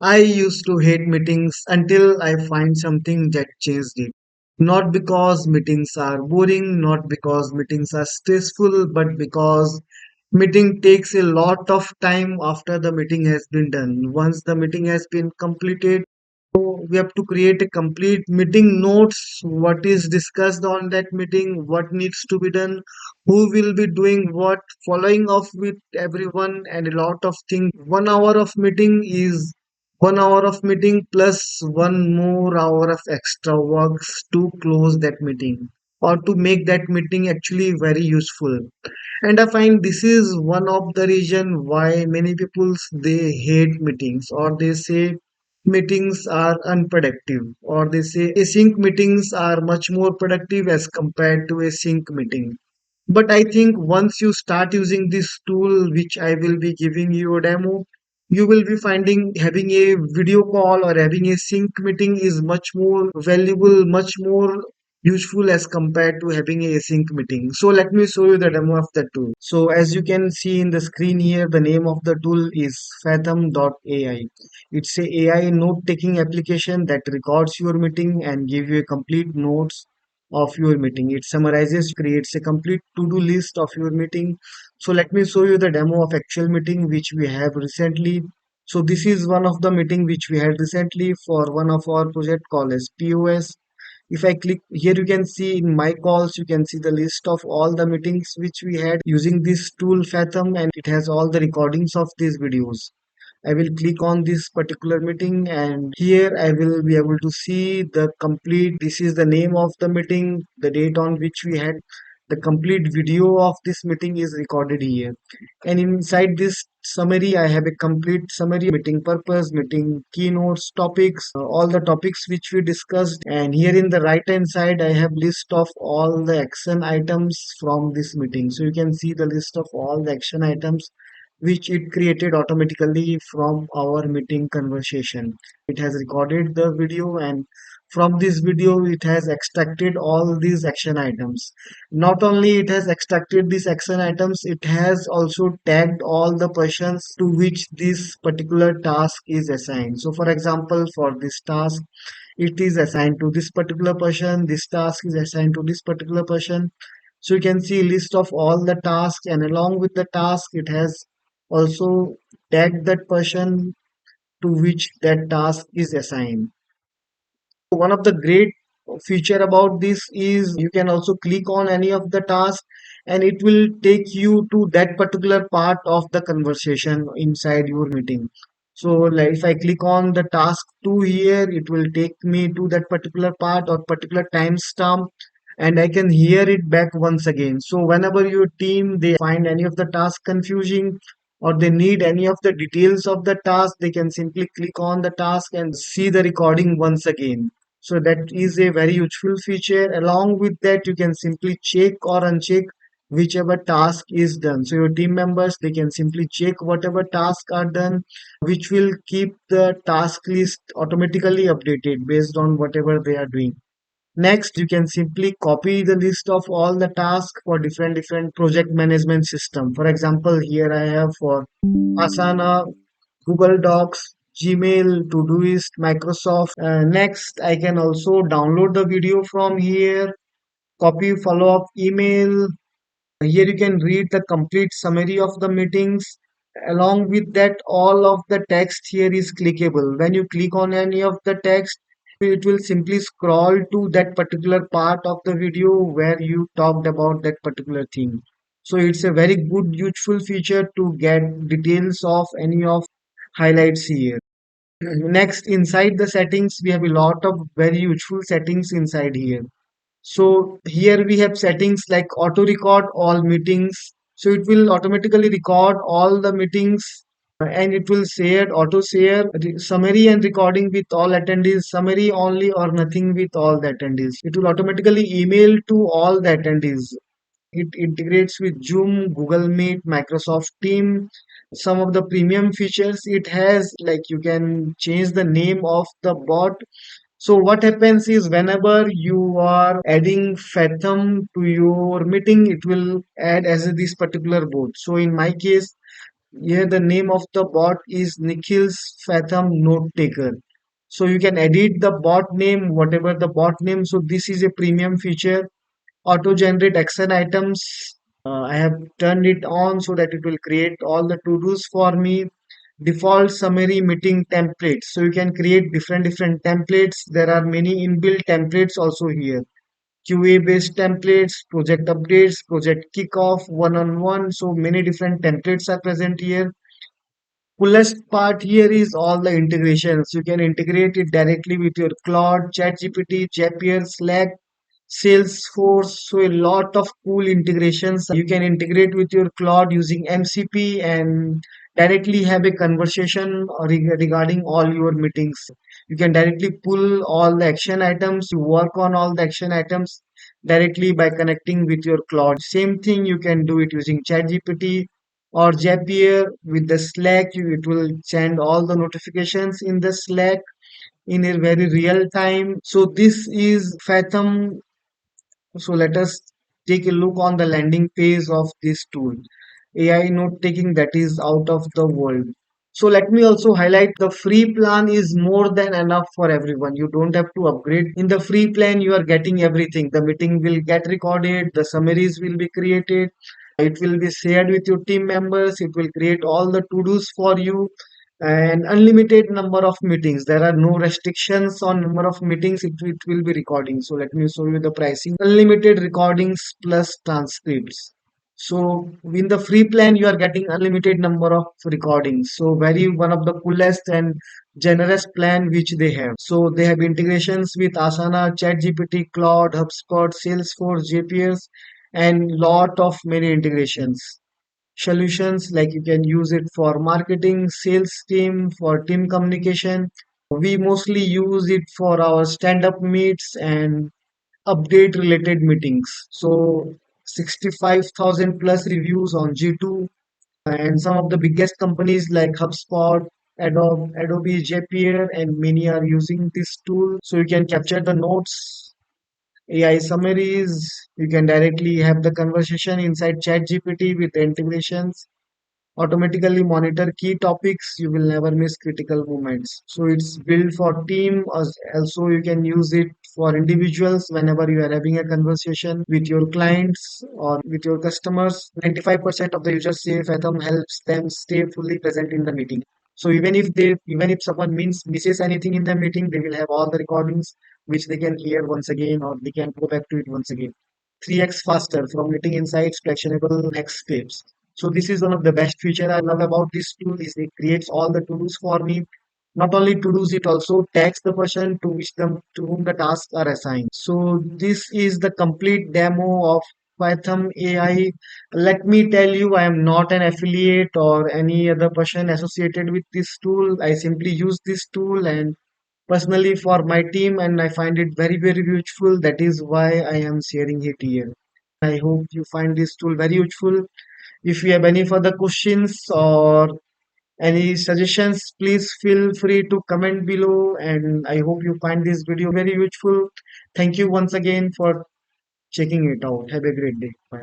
I used to hate meetings until I find something that changed it. Not because meetings are boring, not because meetings are stressful, but because meeting takes a lot of time after the meeting has been done. Once the meeting has been completed, we have to create a complete meeting notes, what is discussed on that meeting, what needs to be done, who will be doing what, following up with everyone, and a lot of things. 1 hour of meeting is 1 hour of meeting plus 1 more hour of extra works to close that meeting or to make that meeting actually very useful. And I find this is one of the reason why many people they hate meetings, or they say meetings are unproductive, or they say async meetings are much more productive as compared to a sync meeting. But I think once you start using this tool, which I will be giving you a demo, you will be finding having a video call or having a sync meeting is much more valuable, much more useful as compared to having a async meeting. So let me show you the demo of the tool. So as you can see in the screen here, the name of the tool is Fathom.ai. It's a AI note taking application that records your meeting and give you a complete notes of your meeting. It summarizes, creates a complete to-do list of your meeting. So let me show you the demo of actual meeting which we have recently. So this is one of the meeting which we had recently for one of our project called as POS. If I click here, you can see in my calls, you can see the list of all the meetings which we had using this tool Fathom, and it has all the recordings of these videos. I will click on this particular meeting, and here I will be able to see the complete, this is the name of the meeting, the date on which we had, the complete video of this meeting is recorded here. And inside this summary, I have a complete summary, meeting purpose, meeting keynotes, topics, all the topics which we discussed. And here in the right hand side, I have list of all the action items from this meeting. So you can see the list of all the action items which it created automatically from our meeting conversation. It has recorded the video, and from this video it has extracted all these action items. Not only it has extracted these action items, it has also tagged all the persons to which this particular task is assigned. So for example, for this task, it is assigned to this particular person, this task is assigned to this particular person. So you can see list of all the tasks, and along with the task it has also tagged that person to which that task is assigned. One of the great feature about this is you can also click on any of the tasks, and it will take you to that particular part of the conversation inside your meeting. So like if I click on the task 2 here, it will take me to that particular part or particular timestamp, and I can hear it back once again. So whenever your team they find any of the task confusing, or they need any of the details of the task, they can simply click on the task and see the recording once again. So that is a very useful feature. Along with that, you can simply check or uncheck whichever task is done. So your team members, they can simply check whatever tasks are done, which will keep the task list automatically updated based on whatever they are doing. Next, you can simply copy the list of all the tasks for different project management system. For example, here I have for Asana, Google Docs, Gmail, Todoist, Microsoft. Next, I can also download the video from here, copy follow-up email. Here you can read the complete summary of the meetings. Along with that, all of the text here is clickable. When you click on any of the text, it will simply scroll to that particular part of the video where you talked about that particular thing. So it's a very good, useful feature to get details of any of highlights here. Next, inside the settings, we have a lot of very useful settings inside here. So here we have settings like auto record all meetings. So it will automatically record all the meetings, and it will share auto share summary and recording with all attendees, summary only or nothing with all the attendees. It will automatically email to all the attendees. It integrates with Zoom, Google Meet, Microsoft Team. Some of the premium features it has, like you can change the name of the bot. So what happens is whenever you are adding Fathom to your meeting, it will add as this particular bot. So in my case, Here the name of the bot is Nikhil's Fathom Note Taker. So you can edit the bot name, whatever the bot name. So this is a premium feature. Auto generate action items. I have turned it on so that it will create all the to-dos for me. Default summary meeting templates. So you can create different templates. There are many inbuilt templates also here. QA based templates, project updates, project kickoff, one-on-one. So many different templates are present here. Coolest part here is all the integrations. You can integrate it directly with your Claude, ChatGPT, Zapier, Slack, Salesforce. So a lot of cool integrations. You can integrate with your Claude using MCP and directly have a conversation regarding all your meetings. You can directly pull all the action items. You work on all the action items directly by connecting with your Claude. Same thing you can do it using ChatGPT or Zapier with the Slack. It will send all the notifications in the Slack in a very real time. So this is Fathom. So let us take a look on the landing page of this tool. AI note taking that is out of the world. So let me also highlight the free plan is more than enough for everyone. You don't have to upgrade. In the free plan, you are getting everything. The meeting will get recorded, the summaries will be created, it will be shared with your team members, it will create all the to-dos for you, and unlimited number of meetings. There are no restrictions on number of meetings it will be recording. So let me show you the pricing. Unlimited recordings plus transcripts. So in the free plan you are getting unlimited number of recordings. So very one of the coolest and generous plan which they have. So they have integrations with Asana, ChatGPT, Claude, HubSpot, Salesforce, JPS, and lot of many integrations solutions. Like you can use it for marketing, sales team, for team communication. We mostly use it for our stand-up meets and update related meetings. So 65,000 plus reviews on G2, and some of the biggest companies like HubSpot, Adobe, Zapier, and many are using this tool. So you can capture the notes, AI summaries. You can directly have the conversation inside ChatGPT with the integrations, automatically monitor key topics. You will never miss critical moments. So it's built for team, as also you can use it for individuals whenever you are having a conversation with your clients or with your customers. 95% of the users say Fathom helps them stay fully present in the meeting. So even if someone misses anything in the meeting, they will have all the recordings which they can hear once again, or they can go back to it once again. 3x faster from meeting insights to actionable next steps. So this is one of the best feature I love about this tool is it creates all the to-dos for me. Not only to-dos, it also tags the person to whom the tasks are assigned. So this is the complete demo of Python AI. Let me tell you, I am not an affiliate or any other person associated with this tool. I simply use this tool and personally for my team, and I find it very useful. That is why I am sharing it here. I hope you find this tool very useful. If you have any further questions or any suggestions, please feel free to comment below, and I hope you find this video very useful. Thank you once again for checking it out. Have a great day. Bye.